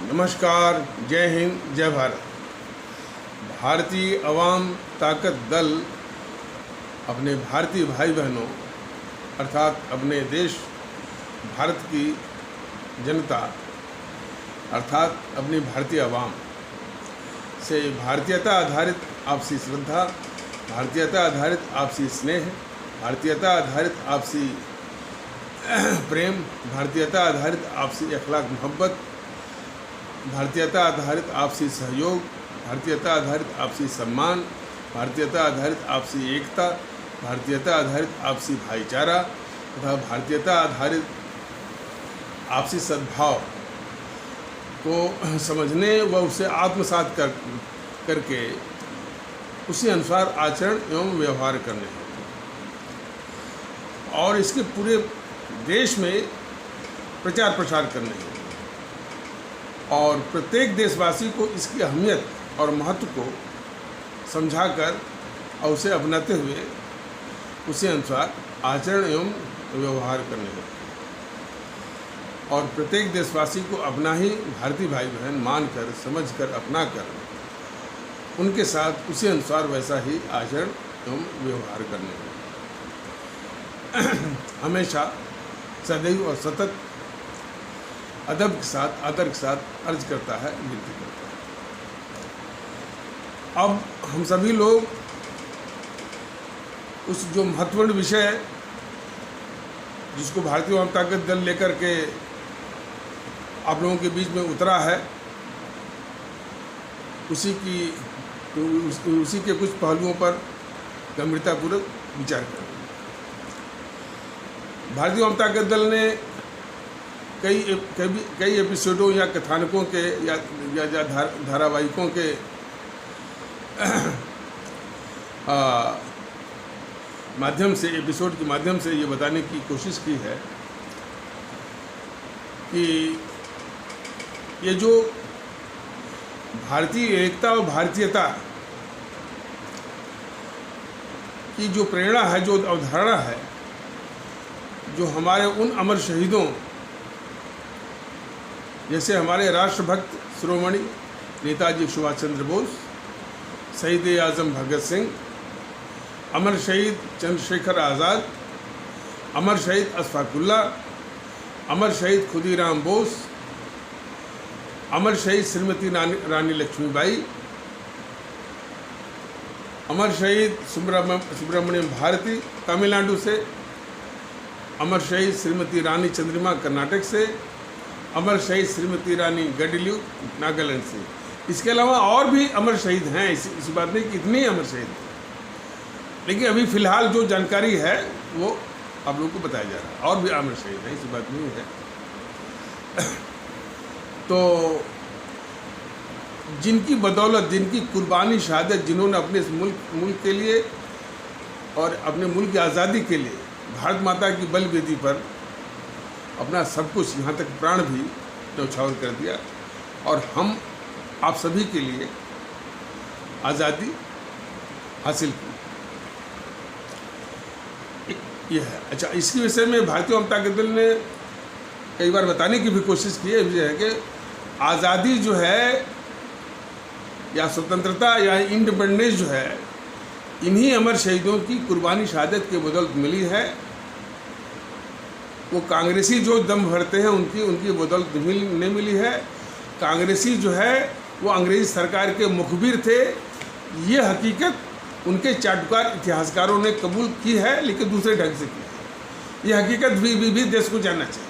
नमस्कार, जय हिंद, जय भारत। भारतीय अवाम ताकत दल अपने भारतीय भाई बहनों अर्थात अपने देश भारत की जनता अर्थात अपनी भारतीय अवाम से भारतीयता आधारित आपसी श्रद्धा, भारतीयता आधारित आपसी स्नेह, भारतीयता आधारित आपसी प्रेम, भारतीयता आधारित आपसी अखलाक मोहब्बत, भारतीयता आधारित आपसी सहयोग, भारतीयता आधारित आपसी सम्मान, भारतीयता आधारित आपसी एकता, भारतीयता आधारित आपसी भाईचारा तथा भारतीयता आधारित आपसी सद्भाव को समझने व उसे आत्मसात करके उसी अनुसार आचरण एवं व्यवहार करने और इसके पूरे देश में प्रचार प्रसार करने हैं और प्रत्येक देशवासी को इसकी अहमियत और महत्व को समझाकर और उसे अपनाते हुए उसी अनुसार आचरण एवं व्यवहार करने हैं और प्रत्येक देशवासी को अपना ही भारतीय भाई बहन मानकर, समझकर, अपनाकर उनके साथ उसी अनुसार वैसा ही आचरण एवं व्यवहार करने हैं। हमेशा सदैव और सतत अदब के साथ, आदर के साथ अर्ज करता है, विनती करता है। अब हम सभी लोग उस जो महत्वपूर्ण विषय है जिसको भारतीय अवाम ताकत दल लेकर के आप लोगों के बीच में उतरा है, उसी के कुछ पहलुओं पर गंभीरतापूर्वक विचार करें। भारतीय अवाम ताकत दल ने कई एपिसोडों या कथानकों के या धारावाहिकों के माध्यम से, एपिसोड के माध्यम से ये बताने की कोशिश की है कि ये जो भारतीय एकता और भारतीयता की जो प्रेरणा है, जो अवधारणा है, जो हमारे उन अमर शहीदों जैसे हमारे राष्ट्रभक्त शिरोमणि नेताजी सुभाष चंद्र बोस, शहीद आजम भगत सिंह, अमर शहीद चंद्रशेखर आज़ाद, अमर शहीद अशफाकुल्ला, अमर शहीद खुदीराम बोस, अमर शहीद श्रीमती रानी लक्ष्मीबाई, अमर शहीद सुब्रमण्यम भारती तमिलनाडु से, अमर शहीद श्रीमती रानी चंद्रिमा कर्नाटक से, अमर शहीद श्रीमती रानी गडिलू नागालैंड से। इसके अलावा और भी अमर शहीद हैं, इसी बात नहीं कि इतने अमर शहीद हैं, लेकिन अभी फ़िलहाल जो जानकारी है वो आप लोगों को बताया जा रहा है। और भी अमर शहीद हैं, इसी बात नहीं है। तो जिनकी बदौलत, जिनकी कुर्बानी शहादत, जिन्होंने अपने इस मुल्क के लिए और अपने मुल्क की आज़ादी के लिए भारत माता की बलिवेदी पर अपना सब कुछ, यहाँ तक प्राण भी न्यौछावर कर दिया और हम आप सभी के लिए आज़ादी हासिल की, ये है। अच्छा, इसके विषय में भारतीय अवाम ताकत दल ने कई बार बताने की भी कोशिश की है कि आज़ादी जो है या स्वतंत्रता या इंडिपेंडेंस जो है, इन्हीं अमर शहीदों की कुर्बानी शहादत के बदौलत मिली है। वो कांग्रेसी जो दम भरते हैं उनकी बदौलत नहीं मिली है। कांग्रेसी जो है वो अंग्रेज़ी सरकार के मुखबिर थे, ये हकीकत उनके चाटुकार इतिहासकारों ने कबूल की है, लेकिन दूसरे ढंग से की है। ये हकीकत भी देश को जानना चाहिए।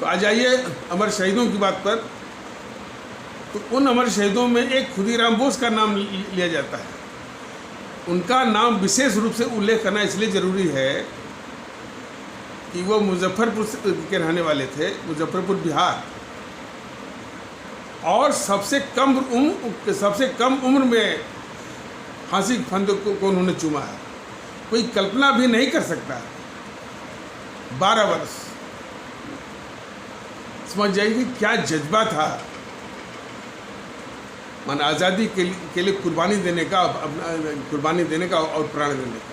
तो आ जाइए अमर शहीदों की बात पर। तो उन अमर शहीदों में एक खुदीराम बोस का नाम लिया जाता है। उनका नाम विशेष रूप से उल्लेख करना इसलिए ज़रूरी है कि वो मुजफ्फरपुर के रहने वाले थे, मुजफ्फरपुर बिहार, और सबसे कम उम्र में फांसी की फंद को उन्होंने चूमा है। कोई कल्पना भी नहीं कर सकता। 12 वर्ष, समझ जाइए क्या जज्बा था, मान आज़ादी के लिए कुर्बानी देने का और प्राण देने का।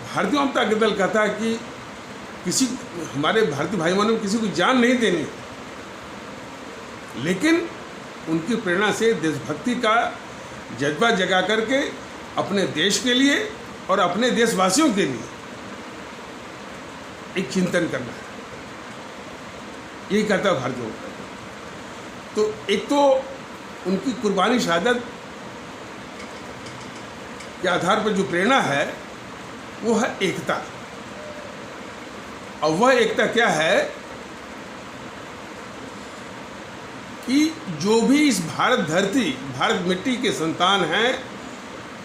भारतीय अवाम ताकत दल कहता है कि किसी हमारे भारतीय भाई बहनों को किसी को जान नहीं देनी, लेकिन उनकी प्रेरणा से देशभक्ति का जज्बा जगा करके अपने देश के लिए और अपने देशवासियों के लिए एक चिंतन करना है, यही कहता है भारतीय जनता पार्टी। तो एक तो उनकी कुर्बानी शहादत के आधार पर जो प्रेरणा है वो है एकता। और वह एकता क्या है कि जो भी इस भारत धरती, भारत मिट्टी के संतान हैं,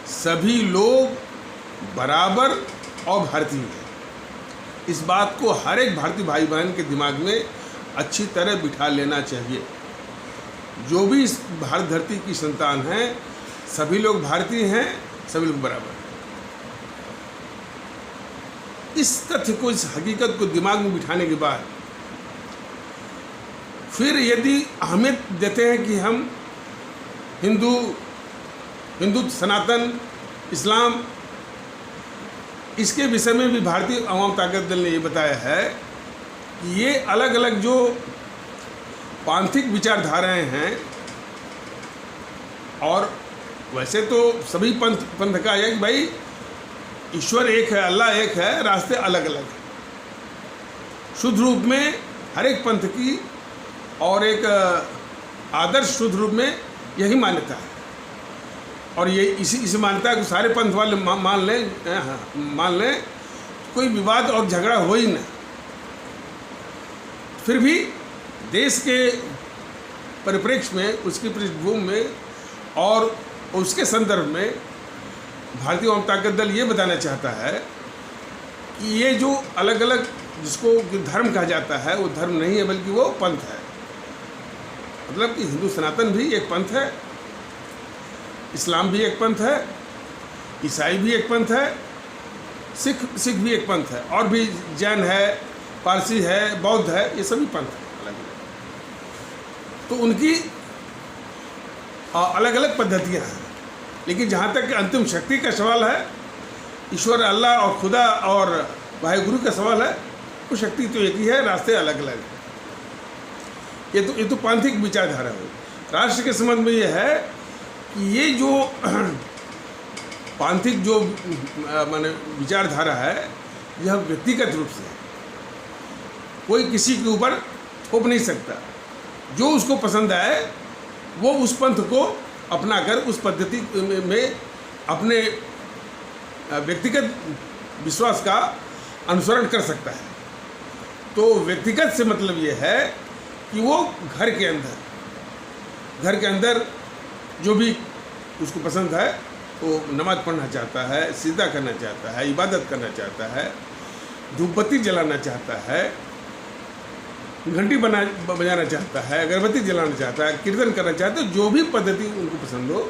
सभी लोग बराबर और भारतीय हैं। इस बात को हर एक भारतीय भाई बहन के दिमाग में अच्छी तरह बिठा लेना चाहिए। जो भी इस भारत धरती की संतान हैं, सभी लोग भारतीय हैं, सभी लोग बराबर हैं। इस तथ्य को, इस हकीकत को दिमाग में बिठाने के बाद फिर यदि अहमियत देते हैं कि हम हिंदू सनातन इस्लाम, इसके विषय में भी भारतीय आवाम ताकत दल ने ये बताया है कि ये अलग अलग जो पांथिक विचारधाराएं हैं, और वैसे तो सभी पंथ का है कि भाई ईश्वर एक है, अल्लाह एक है, रास्ते अलग अलग हैं। शुद्ध रूप में हर एक पंथ की और एक आदर्श शुद्ध रूप में यही मान्यता है, और ये इस मान्यता को सारे पंथ वाले मान लें, कोई विवाद और झगड़ा हो ही ना। फिर भी देश के परिप्रेक्ष्य में, उसकी पृष्ठभूमि में और उसके संदर्भ में भारतीय आवाम ताकत दल ये बताना चाहता है कि ये जो अलग अलग जिसको धर्म कहा जाता है, वो धर्म नहीं है बल्कि वो पंथ है। मतलब कि हिंदू सनातन भी एक पंथ है, इस्लाम भी एक पंथ है, ईसाई भी एक पंथ है, सिख भी एक पंथ है, और भी जैन है, पारसी है, बौद्ध है, ये सभी पंथ हैं अलग अलग। तो उनकी अलग अलग पद्धतियाँ हैं, लेकिन जहाँ तक अंतिम शक्ति का सवाल है, ईश्वर अल्लाह और खुदा और वाहिगुरु का सवाल है, वो शक्ति तो एक ही है, रास्ते अलग अलग हैं। ये तो पांथिक विचारधारा है। राष्ट्र के संबंध में ये है कि ये जो पांथिक जो माने विचारधारा है, यह व्यक्तिगत रूप से कोई किसी के ऊपर थोप नहीं सकता। जो उसको पसंद आए वो उस पंथ को अपनाकर उस पद्धति में अपने व्यक्तिगत विश्वास का अनुसरण कर सकता है। तो व्यक्तिगत से मतलब ये है कि वो घर के अंदर जो भी उसको पसंद है, वो नमाज पढ़ना चाहता है, सीधा करना चाहता है, इबादत करना चाहता है, धूपबत्ती जलाना चाहता है, घंटी बजाना चाहता है, अगरबत्ती जलाना चाहता है, कीर्तन करना चाहता है, जो भी पद्धति उनको पसंद हो,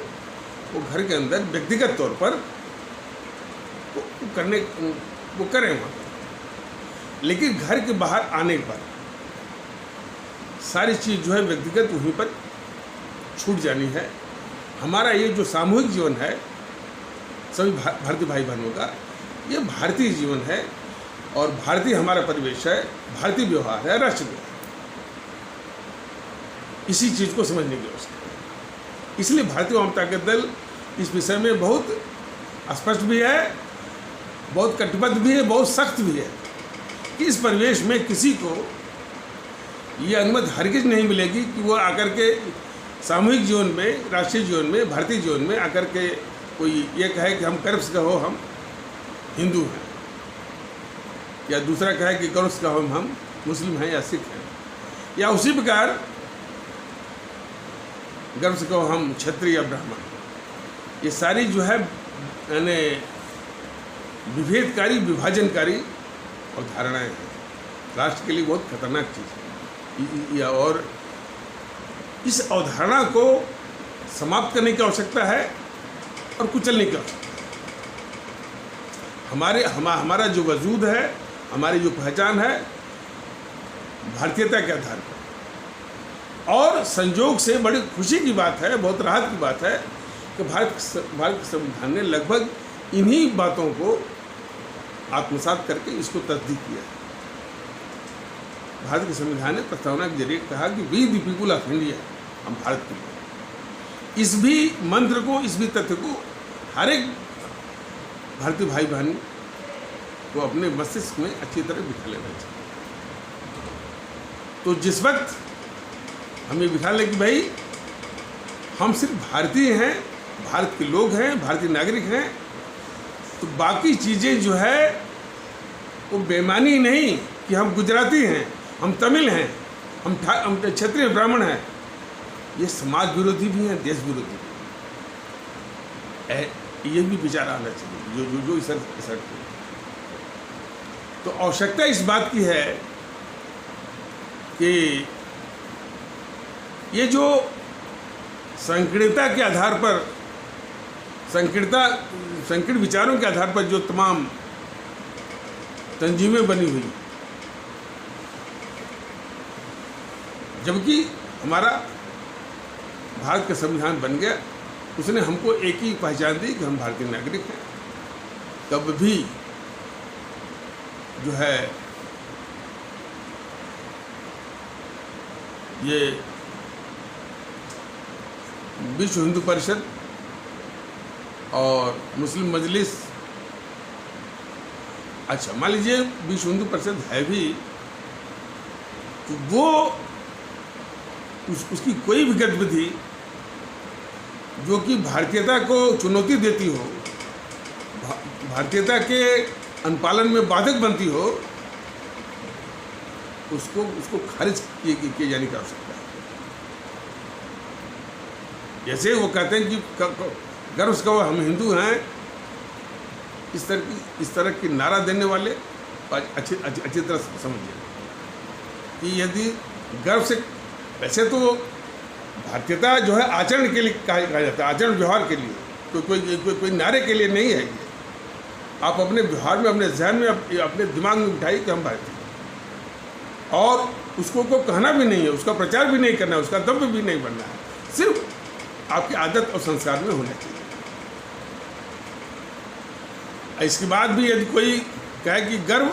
वो घर के अंदर व्यक्तिगत तौर पर वो करें वहाँ पर। लेकिन घर के बाहर आने के बाद सारी चीज़ जो है व्यक्तिगत वहीं पर छूट जानी है। हमारा ये जो सामूहिक जीवन है सभी भारतीय भाई बहनों का, ये भारतीय जीवन है, और भारतीय हमारा परिवेश है, भारतीय व्यवहार है, राष्ट्र व्यवहार। इसी चीज़ को समझने की आवश्यकता है। इसलिए भारतीय आवाम ताकत दल इस विषय में बहुत स्पष्ट भी है, बहुत कटिबद्ध भी है, बहुत सख्त भी है कि इस परिवेश में किसी को ये अनुमति हरगिज नहीं मिलेगी कि वो आकर के सामूहिक जीवन में, राष्ट्रीय जीवन में, भारतीय जीवन में आकर के कोई ये कहे कि हम गर्व से कहो हम हिंदू हैं, या दूसरा कहे कि गर्व से कहो हम मुस्लिम हैं या सिख हैं, या उसी प्रकार गर्व से कहो हम क्षत्रिय या ब्राह्मण। ये सारी जो है यानी विभेदकारी, विभाजनकारी अवधारणाएँ हैं, राष्ट्र के लिए बहुत खतरनाक चीज़ है। और इस अवधारणा को समाप्त करने की आवश्यकता है और कुचलने की आवश्यकता है। हमारा जो वजूद है, हमारी जो पहचान है, भारतीयता के आधार पर। और संयोग से बड़ी खुशी की बात है, बहुत राहत की बात है कि भारत के संविधान ने लगभग इन्हीं बातों को आत्मसात करके इसको तस्दीक किया है। भारत के संविधान ने प्रस्तावना के जरिए कहा कि we the people of India, हम भारत के लोग। इस भी मंत्र को, इस भी तथ्य को हर एक भारतीय भाई बहन को अपने मस्तिष्क में अच्छी तरह बिठा लेना चाहिए। तो जिस वक्त हम ये बिठा लें कि भाई हम सिर्फ भारतीय हैं, भारत के लोग हैं, भारतीय नागरिक हैं, तो बाकी चीज़ें जो है वो बेईमानी नहीं कि हम गुजराती हैं, हम तमिल हैं, हम क्षत्रिय ब्राह्मण हैं, ये समाज विरोधी भी हैं, देश विरोधी भी हैं। ये भी विचार आना चाहिए जो इस असर। तो आवश्यकता इस बात की है कि ये जो संकीर्णता के आधार पर, संकीर्ण विचारों के आधार पर जो तमाम तंजीमें बनी हुई, जबकि हमारा भारत का संविधान बन गया, उसने हमको एक ही पहचान दी कि हम भारतीय नागरिक हैं, तब भी जो है ये विश्व हिंदू परिषद और मुस्लिम मजलिस, अच्छा मान लीजिए विश्व हिंदू परिषद है भी, तो वो उसकी कोई भी गतिविधि जो कि भारतीयता को चुनौती देती हो, भारतीयता के अनुपालन में बाधक बनती हो, उसको खारिज किए जाने की आवश्यकता है। जैसे वो कहते हैं कि गर्व से कहो हम हिंदू हैं, इस तरह की नारा देने वाले अच्छी तरह समझिए कि यदि गर्व से, वैसे तो भारतीयता जो है आचरण के लिए कहा जाता है, आचरण व्यवहार के लिए, कोई नारे के लिए नहीं है। ये आप अपने व्यवहार में, अपने जहन में, अपने दिमाग में बिठाइए कि हम भारतीय, और उसको कहना भी नहीं है, उसका प्रचार भी नहीं करना है, उसका दम्भ भी नहीं बनना है, सिर्फ आपकी आदत और संस्कार में होना चाहिए। इसके बाद भी यदि कोई कहे कि गर्व,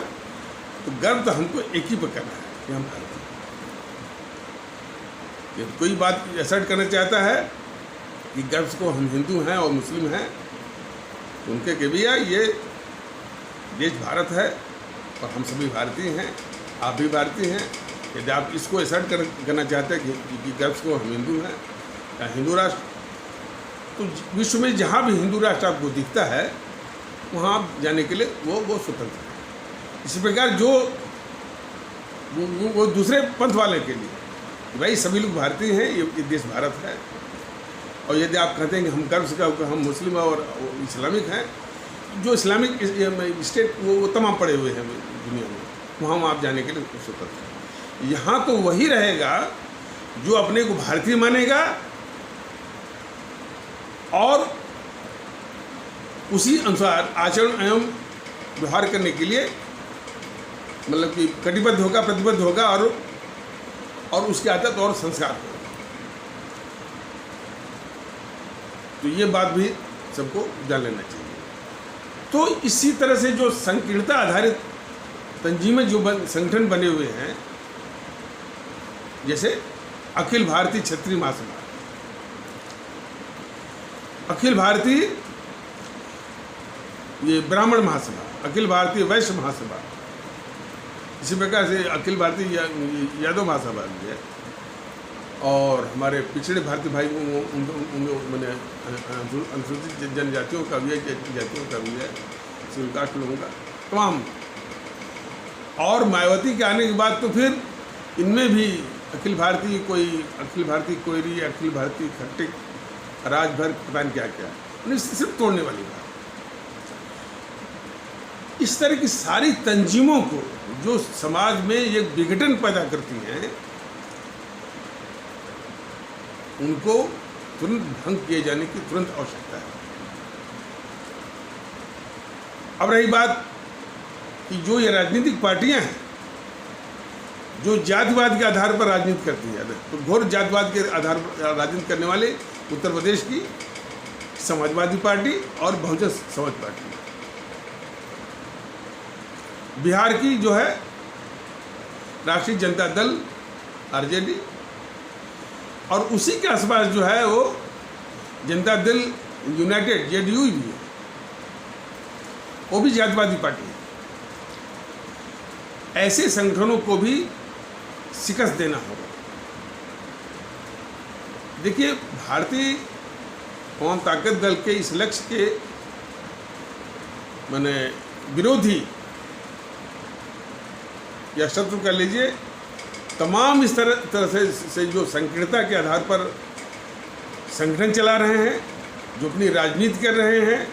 तो गर्व तो हमको एक ही पर करना है कि हम भारतीय। यदि कोई बात असर्ट करना चाहता है कि गर्व को हम हिंदू हैं और मुस्लिम हैं, तो उनके के भैया ये देश भारत है और हम सभी भारतीय हैं, आप भी भारतीय हैं। यदि आप इसको असर्ट करना चाहते हैं कि गर्व को हम हिंदू हैं या हिंदू राष्ट्र, तो विश्व में जहाँ भी हिंदू राष्ट्र आपको दिखता है वहाँ आप जाने के लिए वो स्वतंत्र है। इसी प्रकार जो वो दूसरे पंथ वाले के लिए भाई सभी लोग भारतीय हैं, ये देश भारत है। और यदि आप कहते हैं कि हम गर्व से कहो हम मुस्लिम और इस्लामिक हैं, जो इस्लामिक स्टेट वो तमाम पड़े हुए हैं दुनिया में, वहाँ आप जाने के लिए स्वतंत्र हैं। यहाँ तो वही रहेगा जो अपने को भारतीय मानेगा और उसी अनुसार आचरण एवं व्यवहार करने के लिए मतलब कि कटिबद्ध होगा, प्रतिबद्ध होगा और उसकी आदत और संस्कार होगा। तो ये बात भी सबको जान लेना चाहिए। तो इसी तरह से जो संकीर्णता आधारित तंजीमें जो संगठन बने हुए हैं, जैसे अखिल भारतीय क्षत्रिय महासभा, अखिल भारतीय ये ब्राह्मण महासभा, अखिल भारतीय वैश्य महासभा, इसी प्रकार से अखिल भारतीय यादव महासभा भी है, और हमारे पिछड़े भारतीय भाई मैंने अनुसूचित जनजातियों का भी है, जातियों का भी है, शेड्यूल कास्ट लोगों का तमाम। और मायावती के आने के बाद तो फिर इनमें भी अखिल भारतीय कोयरी, अखिल भारतीय खट्टिक, राजभर, पता नहीं क्या क्या, उन्हें सिर्फ तोड़ने वाली बात। इस तरह की सारी तंजीमों को जो समाज में ये विघटन पैदा करती हैं, उनको तुरंत भंग किए जाने की तुरंत आवश्यकता है। अब रही बात कि जो ये राजनीतिक पार्टियां हैं जो जातिवाद के आधार पर राजनीति करती है, तो घोर जातिवाद के आधार पर राजनीति करने वाले उत्तर प्रदेश की समाजवादी पार्टी और बहुजन समाज पार्टी, बिहार की जो है राष्ट्रीय जनता दल आरजेडी, और उसी के आसपास जो है वो जनता दल यूनाइटेड जेडीयू भी है, वो भी जातिवादी पार्टी है। ऐसे संगठनों को भी शिकस्त देना होगा। देखिए, भारतीय कौम ताकत दल के इस लक्ष्य के माने विरोधी या शत्रु कर लीजिए, तमाम इस तरह से जो संकीर्णता के आधार पर संगठन चला रहे हैं, जो अपनी राजनीति कर रहे हैं,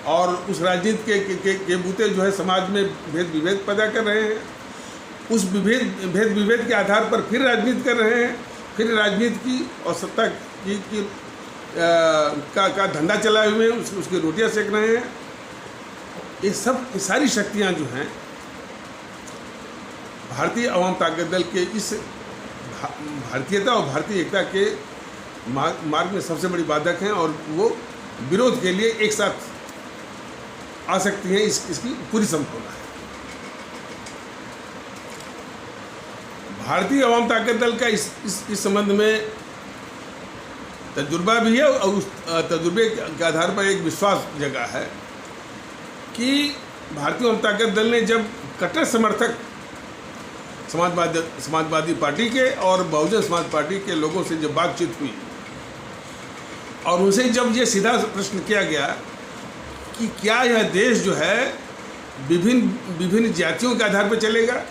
और उस राजनीति के बूते जो है समाज में भेद विभेद पैदा कर रहे हैं, उस भेद विभेद के आधार पर फिर राजनीति कर रहे हैं, फिर राजनीति की और सत्ता की का धंधा चलाए हुए हैं, उसकी रोटियां सेक रहे हैं। ये सारी शक्तियां जो हैं भारतीय अवाम ताकत दल के इस भारतीयता और भारतीय एकता के मार्ग में सबसे बड़ी बाधक हैं, और वो विरोध के लिए एक साथ आ सकती हैं। इसकी पूरी संभावना है। भारतीय अवाम ताकत दल का इस संबंध में तजुर्बा भी है, और उस तजुर्बे के आधार पर एक विश्वास जगा है कि भारतीय अवाम ताकत दल ने जब कट्टर समर्थक समाजवादी पार्टी के और बहुजन समाज पार्टी के लोगों से जब बातचीत हुई, और उनसे जब ये सीधा प्रश्न किया गया कि क्या यह देश जो है विभिन्न जातियों के आधार पर चलेगा,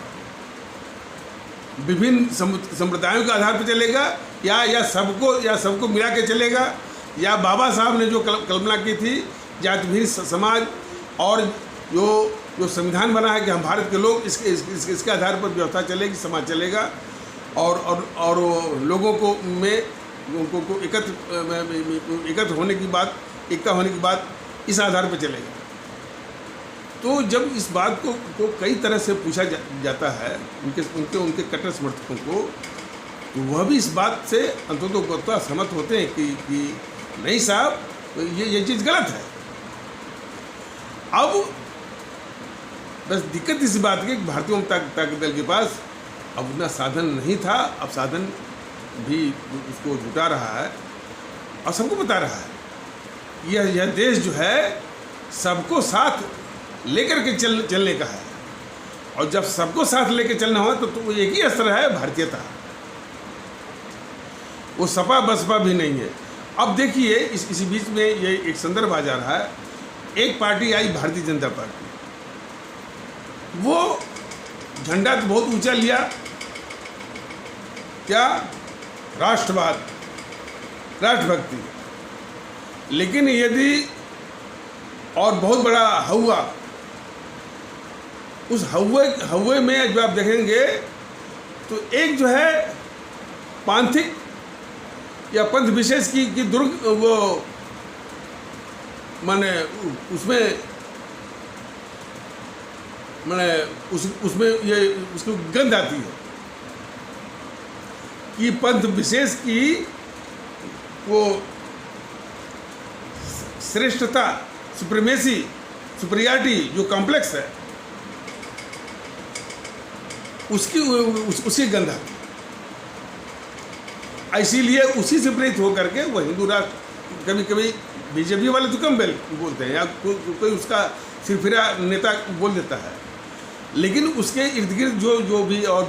विभिन्न संप्रदायों के आधार पर चलेगा, या सबको मिला के चलेगा, या बाबा साहब ने जो कल्पना की थी जातिभेद समाज, और जो संविधान बना है कि हम भारत के लोग इसके आधार पर व्यवस्था चलेगी, समाज चलेगा, और लोगों को उनको एकत्र होने की बात, एकता होने की बात इस आधार पर चलेगा। तो जब इस बात को कई तरह से पूछा जाता है उनके कट्टर समर्थकों को, तो वह भी इस बात से अंततः सहमत होते हैं कि नहीं साहब, ये चीज़ गलत है। अब बस दिक्कत इस बात की कि भारतीय ताकत दल के पास अब उतना साधन नहीं था, अब साधन भी उसको जुटा रहा है और सबको बता रहा है। यह देश जो है सबको साथ लेकर के चलने का है, और जब सबको साथ लेकर चलना हो तो एक ही अस्त्र है, भारतीयता। वो सपा बसपा भी नहीं है। अब देखिए, इसी बीच में ये एक संदर्भ आ जा रहा है। एक पार्टी आई, भारतीय जनता पार्टी, वो झंडा तो बहुत ऊंचा लिया, क्या राष्ट्रवाद, राष्ट्रभक्ति, लेकिन यदि और बहुत बड़ा हवा, उस हवे में जो आप देखेंगे तो एक जो है पांथिक या पंथ विशेष की दुर्ग, वो माने उसमें ये उसकी गंध आती है कि पंथ विशेष की वो श्रेष्ठता, सुप्रीमेसी, सुपरियरिटी जो कॉम्प्लेक्स है, उसकी गंध आती है। इसीलिए उसी से प्रेरित होकर के वो हिंदू राष्ट्र, कभी कभी बीजेपी वाले तो कम बोलते हैं, या कोई उसका सिरफिरा नेता बोल देता है, लेकिन उसके इर्द गिर्द जो भी और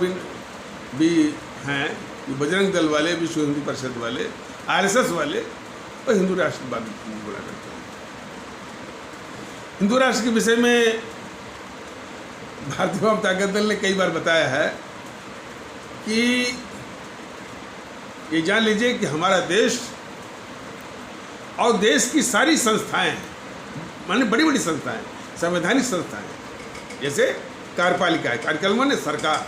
भी हैं, बजरंग दल वाले, विश्व हिंदू परिषद वाले, आरएसएस वाले, और हिंदू राष्ट्रवाद बोला करते हैं। हिंदू राष्ट्र के विषय में भारतीय अवाम ताकत दल ने कई बार बताया है कि ये जान लीजिए कि हमारा देश और देश की सारी संस्थाएं, माने बड़ी बड़ी संस्थाएं, संवैधानिक संस्थाएं, जैसे कार्यपालिका है, कार्यकाल माने सरकार,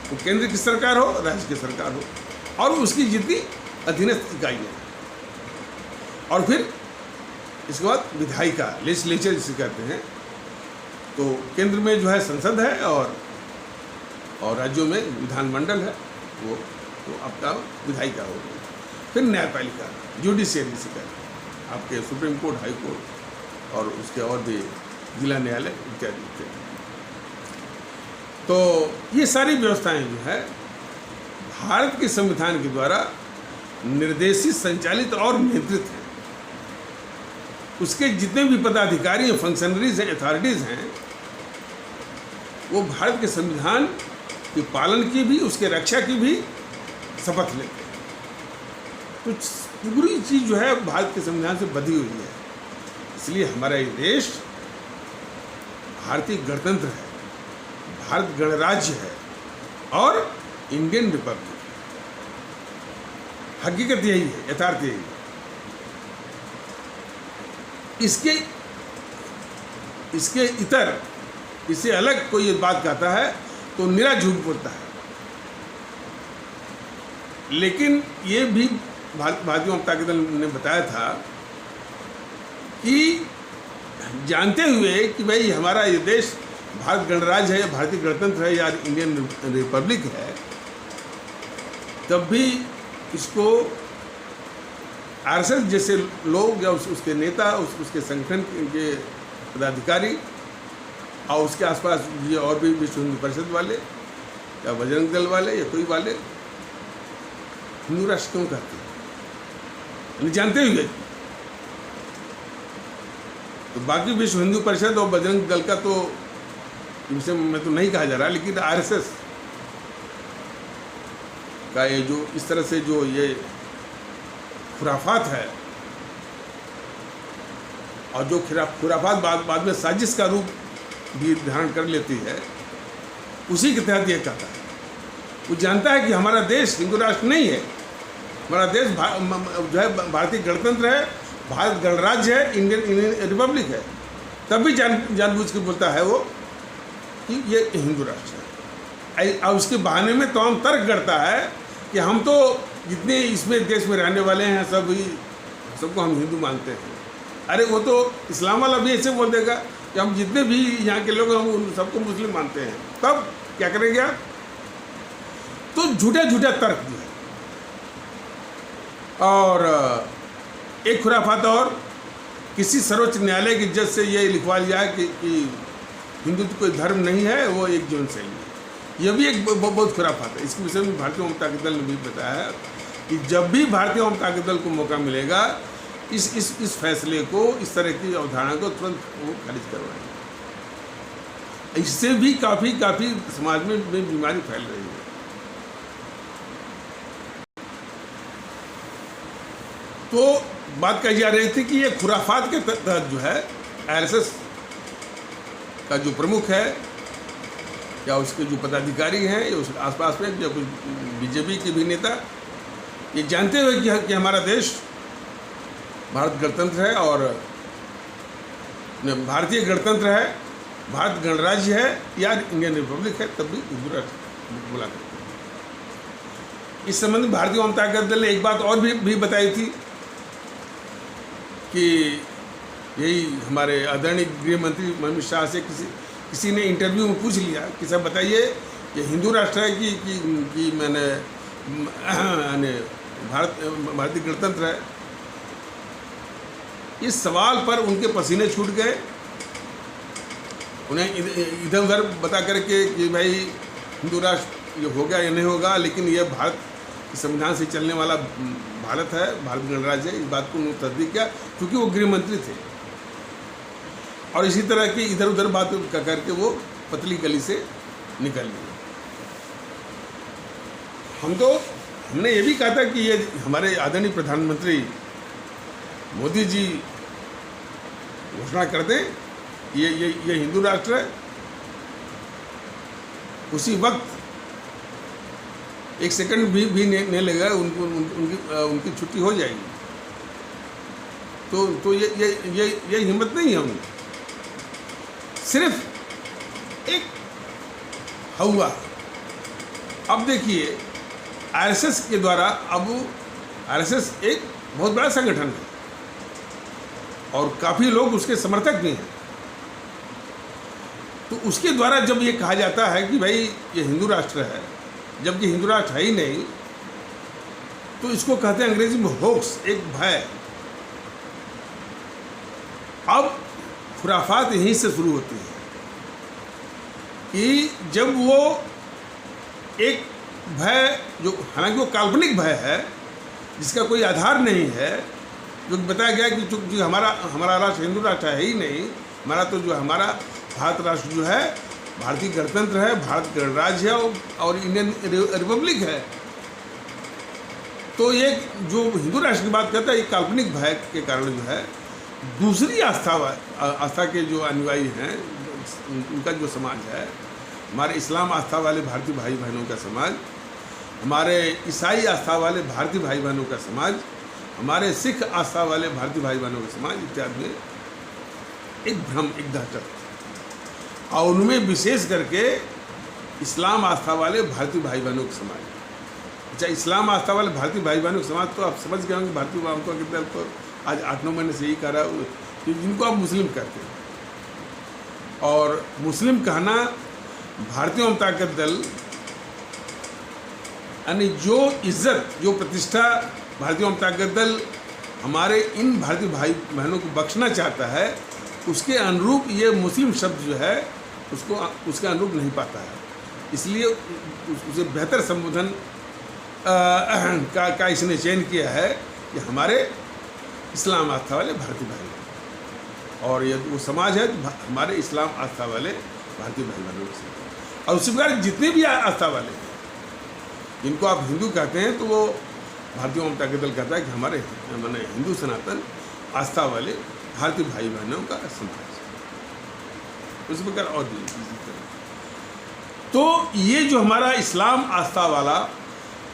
वो केंद्र की सरकार हो, राज्य की सरकार हो, और उसकी जितनी अधीनस्थ इकाइयाँ, और फिर इसके बाद विधायिका, लेजिस्लेचर जिसे कहते हैं। तो केंद्र में जो है संसद है, और राज्यों में विधानमंडल है, वो तो आपका विधायिका हो गई। फिर न्यायपालिका, जुडिशियरी जिसे कहते हैं, आपके सुप्रीम कोर्ट, हाई कोर्ट, और उसके और भी जिला न्यायालय इत्यादि इत्यादि। तो ये सारी व्यवस्थाएं जो है भारत के संविधान के द्वारा निर्देशित, संचालित और नियंत्रित हैं। उसके जितने भी पदाधिकारी हैं, फंक्शनरीज हैं, अथॉरिटीज़ हैं, वो भारत के संविधान के पालन की भी, उसके रक्षा की भी शपथ लेते हैं। तो पूरी चीज़ जो है भारत के संविधान से बधी हुई है। इसलिए हमारा ये देश भारतीय गणतंत्र है, भारत गणराज्य है और इंडियन रिपब्लिक। हकीकत यही है, यथार्थ यही है। इसके इतर, इससे अलग कोई ये बात कहता है तो निरा झूठ बोलता है। लेकिन ये भी भारतीय जनता दल ने बताया था कि जानते हुए कि भाई हमारा ये देश भारत गणराज्य है, भारतीय गणतंत्र है या इंडियन रिपब्लिक है, तब भी इसको आरएसएस जैसे लोग या उसके नेता, उसके संगठन के पदाधिकारी और उसके आसपास ये और भी विश्व हिंदू परिषद वाले या बजरंग दल वाले या कोई वाले हिंदू राष्ट्र क्यों कहते हैं, जानते हुए। तो बाकी विश्व हिंदू परिषद और बजरंग दल का तो इनसे मैं तो नहीं कहा जा रहा, लेकिन आरएसएस का ये जो इस तरह से जो ये खुराफात है और जो खुराफात बाद में साजिश का रूप भी धारण कर लेती है, उसी के तहत ये कहता है। वो जानता है कि हमारा देश हिंदू राष्ट्र नहीं है, हमारा देश जो है भारतीय गणतंत्र है, भारत गणराज्य है, इंडियन रिपब्लिक है, तब भी जानबूझ के बोलता है वो कि ये हिंदू राष्ट्र है। और उसके बहाने में तमाम तर्क करता है कि हम तो जितने इसमें देश में रहने वाले हैं सबको हम हिंदू मानते हैं। अरे वो तो इस्लाम वाला भी ऐसे बोल देगा कि हम जितने भी यहाँ के लोग हम उन सबको मुस्लिम मानते हैं, तब क्या करेंगे आप? तो झूठा तर्क जो है। और एक खुराफात और, किसी सर्वोच्च न्यायालय की जज से ये लिखवा लिया है कि हिंदुत्व कोई धर्म नहीं है, वो एक जीवन शैली है। यह भी एक बहुत खुराफात है। इसके विषय में भारतीय जनता दल ने भी बताया है कि जब भी भारतीय जनता दल को मौका मिलेगा इस फैसले को, इस तरह की अवधारणा को तुरंत वो खारिज करवाएंगे। इससे भी काफ़ी समाज में बीमारी फैल रही है। तो बात कही जा रही थी कि ये खुराफात के तहत जो है आरएसएस का जो प्रमुख है या उसके जो पदाधिकारी हैं या उसके आसपास में या कुछ बीजेपी के भी नेता, ये जानते हुए कि हमारा देश भारत गणतंत्र है और भारतीय गणतंत्र है, भारत गणराज्य है या इंडियन रिपब्लिक है, तब भी हिंदू राष्ट्र बोला करते हैं। इस संबंध में भारतीय जनता दल ने एक बात और भी बताई थी कि यही हमारे आदरणीय गृह मंत्री अमित शाह से किसी ने इंटरव्यू में पूछ लिया कि सर बताइए ये हिंदू राष्ट्र है कि मैंने भारतीय गणतंत्र है। इस सवाल पर उनके पसीने छूट गए। उन्हें इधर उधर बता करके कि भाई हिंदू राष्ट्र ये होगा या नहीं होगा, लेकिन ये भारत संविधान से चलने वाला भारत है, भारत गणराज्य है, इस बात को उन्होंने तस्दीक किया क्योंकि वो गृह मंत्री थे। और इसी तरह की इधर उधर बात करके वो पतली गली से निकल गए। हमने ये भी कहा था कि ये हमारे आदरणीय प्रधानमंत्री मोदी जी घोषणा कर दें ये हिंदू राष्ट्र है, उसी वक्त एक सेकंड भी नहीं लगेगा उनकी छुट्टी हो जाएगी। तो ये हिम्मत नहीं है उनकी, सिर्फ एक हुआ। अब देखिए आरएसएस के द्वारा, अब आरएसएस एक बहुत बड़ा संगठन है और काफ़ी लोग उसके समर्थक भी हैं। तो उसके द्वारा जब ये कहा जाता है कि भाई ये हिंदू राष्ट्र है, जबकि हिंदू राष्ट्र है ही नहीं, तो इसको कहते हैं अंग्रेजी में होक्स, एक भय। अब खुराफात यहीं से शुरू होती है। कि जब वो एक भय, जो हालांकि वो काल्पनिक भय है जिसका कोई आधार नहीं है, जो बताया गया कि जो हमारा राष्ट्र हिंदू राष्ट्र है ही नहीं, हमारा तो जो हमारा भारत राष्ट्र जो है भारतीय गणतंत्र है, भारत गणराज्य है और इंडियन रिपब्लिक है। तो ये जो हिंदू राष्ट्र की बात करता है, ये काल्पनिक भय के कारण जो है दूसरी आस्था के जो अनुयायी हैं उनका जो समाज है, हमारे इस्लाम आस्था वाले भारतीय भाई बहनों का समाज, हमारे ईसाई आस्था वाले भारतीय भाई बहनों का समाज, हमारे सिख आस्था वाले भारतीय भाई बहनों का समाज इत्यादि में एक भ्रम, एक दहशत, और उनमें विशेष करके इस्लाम आस्था वाले भारतीय भाई बहनों का समाज। अच्छा, इस्लाम आस्था वाले भारतीय भाई बहनों का समाज तो आप समझ गए होंगे, भारतीय वामपंथ के दल को आज 8-9 महीने से यही कह रहा है कि जिनको आप मुस्लिम कहते हैं, और मुस्लिम कहना भारतीय वामपंथ का दल यानी जो इज्जत, जो प्रतिष्ठा भारतीय वामपंथ का दल हमारे इन भारतीय भाई बहनों को बख्शना चाहता है, उसके अनुरूप ये मुस्लिम शब्द जो है उसके अनुरूप नहीं पाता है। इसलिए उसे बेहतर संबोधन का इसने चयन किया है कि हमारे इस्लाम आस्था वाले भारतीय भाई बहन, और ये वो समाज है हमारे इस्लाम आस्था वाले भारतीय भाई बहनों के समाज। और उसी प्रकार जितने भी आस्था वाले हैं जिनको आप हिंदू कहते हैं, तो वो भारतीय वामपंथ का दल कहता है कि हमारे माने हिंदू सनातन आस्था वाले भारतीय भाई बहनों का समाज। उस प्रकार और तो ये जो हमारा इस्लाम आस्था वाला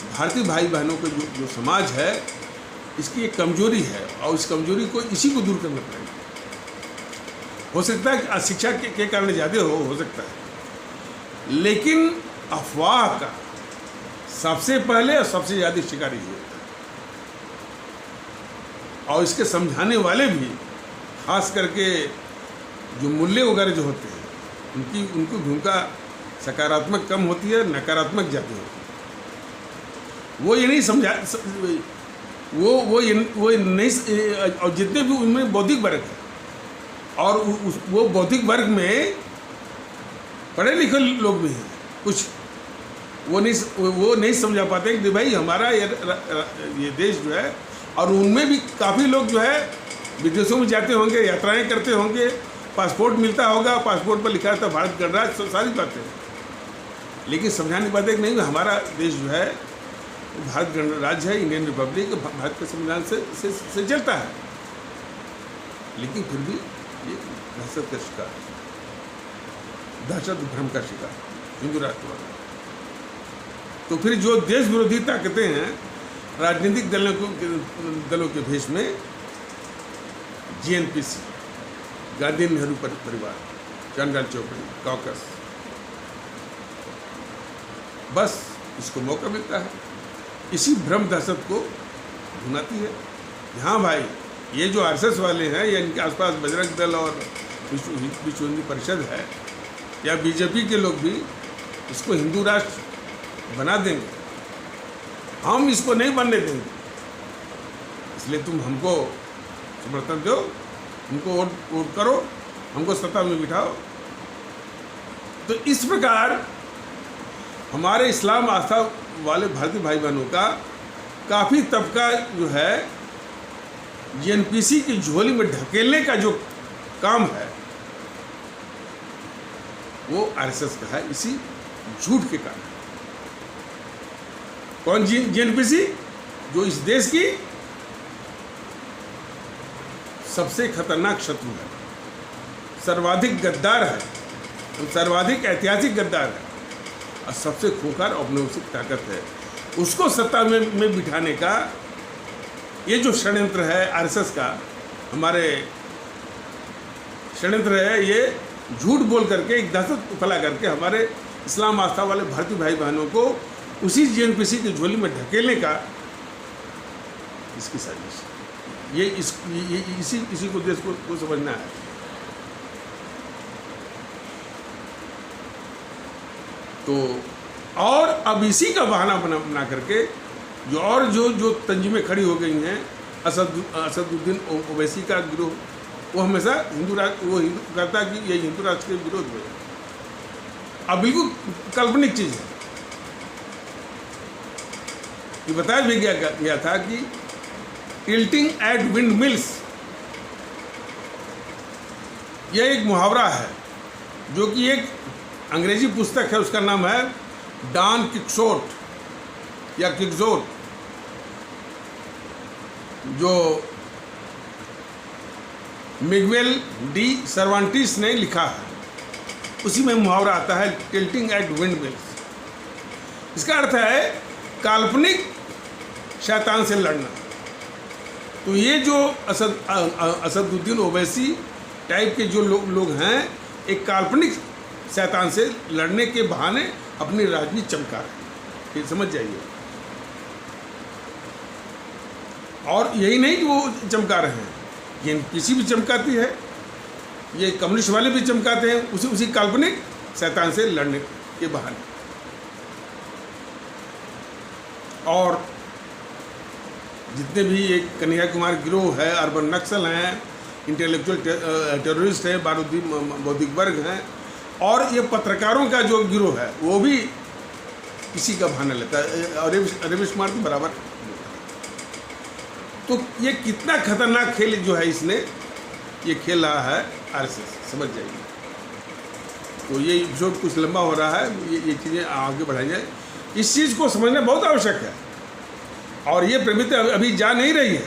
भारतीय भाई बहनों का जो समाज है, इसकी एक कमजोरी है, और इस कमजोरी को इसी को दूर करना पड़ेगा। हो सकता है कि अशिक्षा के कारण ज़्यादा हो सकता है, लेकिन अफवाह का सबसे पहले और सबसे ज़्यादा शिकारी ही होता है। और इसके समझाने वाले भी, खास करके जो मूल्य वगैरह जो होते हैं, उनकी भूमिका सकारात्मक कम होती है, नकारात्मक ज़्यादा होती है। वो ये नहीं समझा, वो नहीं, और जितने भी उनमें बौद्धिक वर्ग है, और वो बौद्धिक वर्ग में पढ़े लिखे लोग भी हैं कुछ, वो नहीं समझा पाते कि भाई हमारा ये देश जो है, और उनमें भी काफ़ी लोग जो है विदेशों में जाते होंगे, यात्राएं करते होंगे, पासपोर्ट मिलता होगा, पासपोर्ट पर लिखा रहता है भारत गणराज्य, सारी बातें, लेकिन समझाने की बात है कि नहीं, हमारा देश जो है भारत गणराज्य है, इंडियन रिपब्लिक, भारत के संविधान से चलता है, लेकिन फिर भी ये दहशत का शिकार, दहशत भ्रम का शिकार हिंदू राष्ट्रवाद। तो फिर जो देश विरोधी ताकतें हैं राजनीतिक दलों के भेष में, GNPC, गांधी नेहरू परिवार, जनरल चौधरी, कॉकस, बस इसको मौका मिलता है, इसी भ्रम दहशत को भुनाती है। हाँ भाई, ये जो RSS वाले हैं या इनके आसपास बजरंग दल और विश्व हिंदू परिषद है, या BJP के लोग भी इसको हिंदू राष्ट्र बना देंगे, हम इसको नहीं बनने देंगे, इसलिए तुम हमको समर्थन दो, हमको वोट करो, हमको सत्ता में बिठाओ। तो इस प्रकार हमारे इस्लाम आस्था वाले भारतीय भाई बहनों का काफ़ी तबका जो है GNPC की झोली में ढकेलने का जो काम है वो RSS का है, इसी झूठ के कारण। कौन GNPC? जो इस देश की सबसे खतरनाक शत्रु है, सर्वाधिक गद्दार है, सर्वाधिक ऐतिहासिक गद्दार है, और सबसे खोखर औपनिवेशिक ताकत है। उसको सत्ता में बिठाने का ये जो षड्यंत्र है RSS का, हमारे षड्यंत्र है, ये झूठ बोल करके, एक दहशत फैला करके हमारे इस्लाम आस्था वाले भारतीय भाई बहनों को उसी GNPC की झोली में ढकेलने का इसकी साजिश। ये इसी को देश को समझना है। तो और अब इसी का बहाना बना करके जो तंजीमें खड़ी हो गई हैं, असदुद्दीन ओवैसी का गिरोह, वो हमेशा हिंदू कहता कि ये हिंदू राष्ट्र के विरोध में, अब बिल्कुल काल्पनिक चीज़ है। ये बताया भी गया था कि टिल्टिंग एट विंड मिल्स, यह एक मुहावरा है जो कि एक अंग्रेजी पुस्तक है, उसका नाम है डॉन किक्सोट या किक्सोट, जो मिगुएल डी सर्वांटिस ने लिखा है। उसी में मुहावरा आता है टिल्टिंग एट विंड मिल्स। इसका अर्थ है काल्पनिक शैतान से लड़ना। तो ये जो असदुद्दीन ओवैसी टाइप के जो लोग हैं, एक काल्पनिक शैतान से लड़ने के बहाने अपनी राजनीति चमका रहे हैं, ये समझ जाइए। और यही नहीं कि वो चमका रहे हैं, ये किसी भी चमकाती है, ये कम्युनिस्ट वाले भी चमकाते हैं उसी काल्पनिक शैतान से लड़ने के बहाने। और जितने भी एक कन्हैया कुमार गिरोह है, अर्बन नक्सल हैं, इंटेलेक्चुअल टेररिस्ट हैं, बारूदीन बौद्धिक वर्ग हैं, और ये पत्रकारों का जो गिरोह है वो भी इसी का बहाना लेता है, और रविश कुमार के बराबर। तो ये कितना खतरनाक खेल जो है इसने ये खेल रहा है आरएसएस, समझ जाइए। तो ये एपिसोड कुछ लंबा हो रहा है, ये चीज़ें आगे बढ़ाई जाए। इस चीज़ को समझना बहुत आवश्यक है, और ये प्रवृत्ति अभी जा नहीं रही है।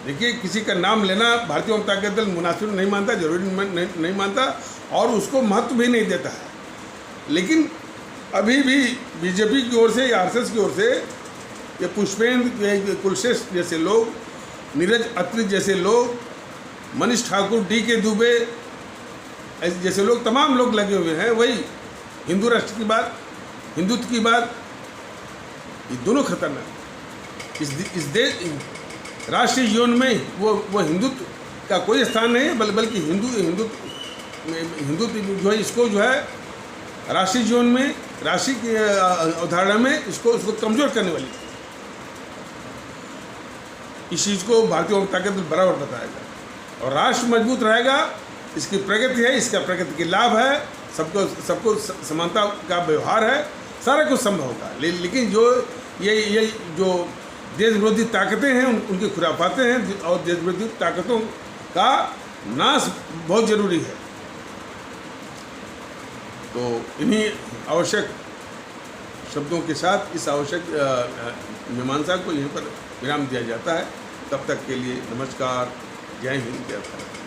देखिए, किसी का नाम लेना भारतीय जनता दल मुनासिब नहीं मानता, जरूरी नहीं मानता, और उसको महत्व भी नहीं देता है। लेकिन अभी भी बीजेपी की ओर से या आरएसएस की ओर से ये पुष्पेंद्र कुलश्रेष्ठ जैसे लोग, नीरज अत्री जैसे लोग, मनीष ठाकुर, डी.के. दुबे जैसे लोग, तमाम लोग लगे हुए हैं वही हिंदू राष्ट्र की बात, हिंदुत्व की बात। ये दोनों खतरनाक। इस देश राष्ट्रीय जीवन में वो हिंदुत्व का कोई स्थान नहीं है, बल्कि हिंदुत्व जो है, इसको जो है राष्ट्रीय जीवन में, राष्ट्रीय की अवधारणा में उसको कमज़ोर करने वाली। इस चीज़ को भारतीय जनता दल बराबर बताएगा, और राष्ट्र मजबूत रहेगा, इसकी प्रगति है, इसका प्रगति के लाभ है, सबको समानता का व्यवहार है, सारा कुछ संभव होगा। लेकिन जो ये जो देश विरोधी ताकतें हैं, उनकी खुराफातें हैं, और देश विरोधी ताकतों का नाश बहुत ज़रूरी है। तो इन्हीं आवश्यक शब्दों के साथ इस आवश्यक मीमांसा को यहीं पर विराम दिया जाता है। तब तक के लिए नमस्कार, जय हिंद, जय भारत।